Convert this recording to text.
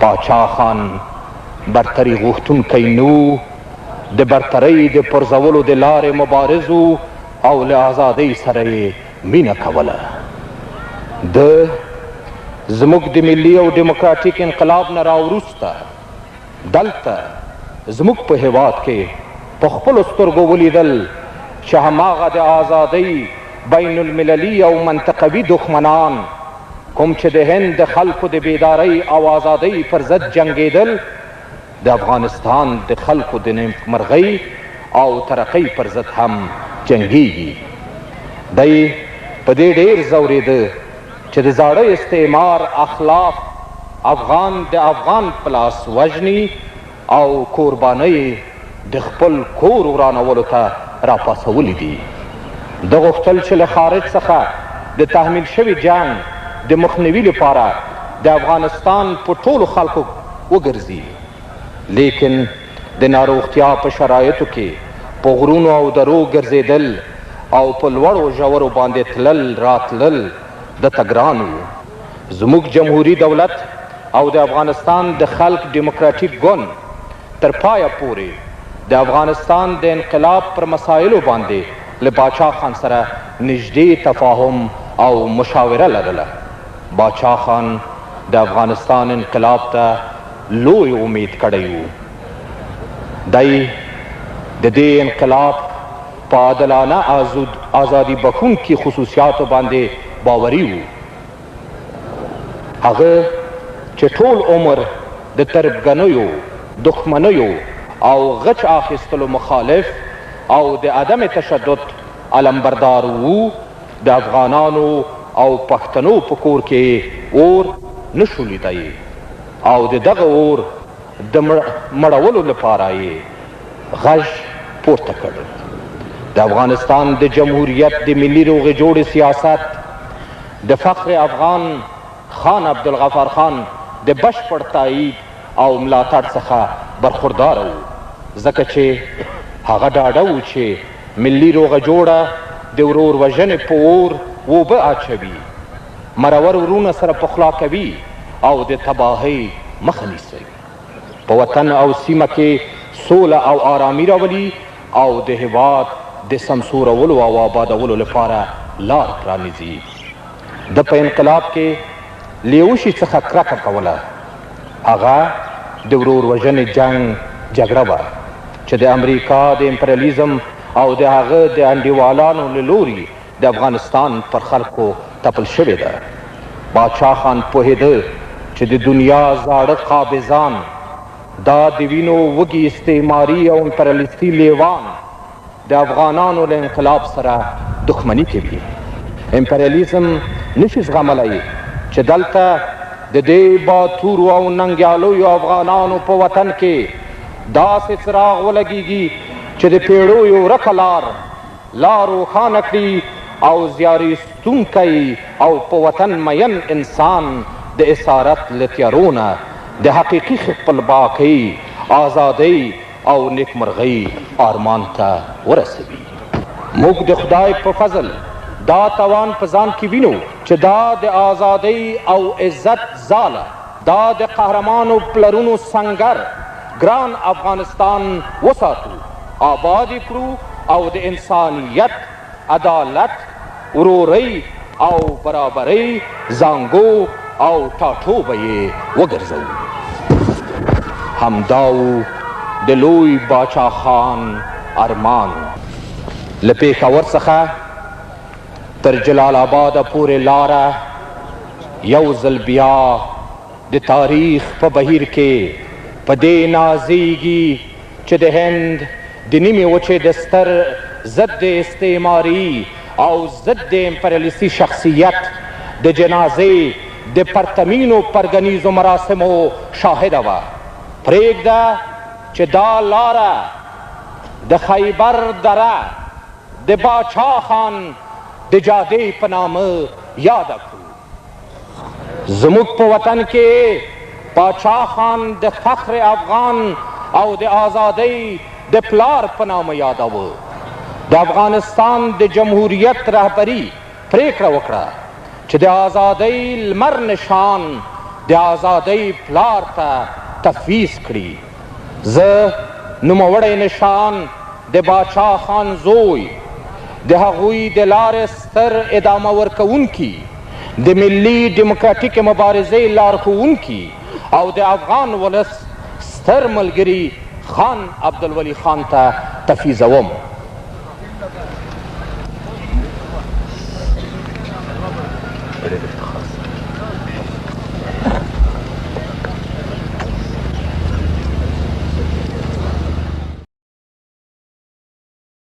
باچا خان برتري غوښتونکی نو د برترۍ د پرځولو د لارې مبارز او له ازادۍ سره یې مینه کوله. زموږ د ملي او ډیموکراتیک انقلاب نه راوروسته دلته زموږ په هیواد کې په خپلو سترګو ولیدل چې هماغه د ازادۍ بین المللي او منطقوي دښمنان کوم چې د هند د خلکو د بیدارۍ او ازادۍ پر ضد جنګېدل د افغانستان د خلکو د نیکمرغۍ او ترقۍ پر ضد هم جنګېږي. دی په دې ډېر ځورېده چې د زاړه استعمار اخلاق افغان د افغان په لاس وژني او قربانۍ د خپل کور ورانولو ته راپاڅولي دي. ده غوښتل چې له خارج څخه د تحمیل شوي جنګ د مخنیوي لپاره د افغانستان په ټولو خلکو وګرځي، لیکن د ناروغتیا په شرایطو کې په غرونو او درو ګرځېدل او په لوړو ژورو باندې تلل راتلل د ګران وو. زموږ جمهوري دولت او د افغانستان د خلق ډیموکراتیک ګوند تر پایه پورې د افغانستان د انقلاب پر مسایلو باندې له باچا خان سره نږدې تفاهم او مشاوره لرله. باچا خان د افغانستان انقلاب ته لوی امید کړی و. دی د دې انقلاب په عادلانه ازادي بخښونکي خصوصیاتو باندې باوري و. هغه چې ټول عمر د تربګنیو، دښمنیو او غچ اخیستلو مخالف او د عدم تشدد علمبردار و، د افغانانو او پښتنو په کور کې اور نشو لیدی او د دغه اور د مړولو لپاره یې غږ پورته کړ. د افغانستان د جمهوریت د ملي روغې جوړې سیاست د فخر افغان خان عبدالغفار خان د بشپړ تایید او ملاتړ څخه برخورداره و، ځکه چې هغه ډاډه و چې ملي روغه جوړه د ورور وژنې په اور اوبه اچوي، مرور ورونه سره پخلا کوي او د تباهۍ مخه نیسي، په وطن او سیمه کې سوله او آرامي راولي او د هېواد د سمسورولو او آبادولو لپاره لار پرانیزي. د په انقلاب کې له یو شي څخه کرکه کوله، هغه د ورور وژنې جګړه وه چې د امریکا د امپریالیزم او د هغه د انډیوالانو له لوري د افغانستان پر خلکو تپل شوې ده. باچا خان پوهېده چې د دنیا زاړه قابضان دا د وینو وږي استعماري او امپریالیستي لیوان د افغانانو له انقلاب سره دښمني کوي. امپریالیزم نشي زغملی چې دلته د دې باتورو او ننګیالیو افغانانو په وطن کې داسې څراغ ولګیږي چې د پیړیو ورکه لار روښانه کړي او زیارایستونکی او په وطن مین انسان د اسارت له تیارو نه د حقیقي خپلواکۍ، ازادۍ او نیکمرغۍ آرمان ته ورسوي. موږ د خدای په فضل دا توان په ځان کې وینو چې دا د ازادۍ او عزت ځاله، دا د قهرمانو پلرونو سنګر ګران افغانستان وساتو، آباد کړو او د انسانیت، عدالت، ورورۍ او برابرۍ زانګو او ټاټوبه یې وګرځوو. همدا و د لوی باچا خان ارمان. له پېښور څخه تر جلال آباده پورې لاره یو ځل بیا د تاریخ په بهیر کې په دې نازیږي چې د هند د نیمې وچې د ستر ضد استعماري او ضد امپریالیستي شخصیت د جنازې د پرتمینو پرګنیزو مراسمو شاهده وه. پرېږده چې دا لاره د خیبر دره د باچا خان د جادې په نامه یاده کړو. زموږ په وطن کې باچا خان د فخر افغان او د ازادۍ د پلار په نامه یادوه. د افغانستان د جمهوریت رهبري پریکړه وکړه چې د ازادۍ لمر نشان د آزادۍ پلار ته تفویض کړي. زه نوموړی نشان د باچا خان زوی، د هغوی د لارې ستر ادامه ورکوونکي، د ملي ډیموکراتیکې مبارزې لارښوونکي او د افغان ولس ستر ملګري خان عبدالولي خان ته تفویضوم.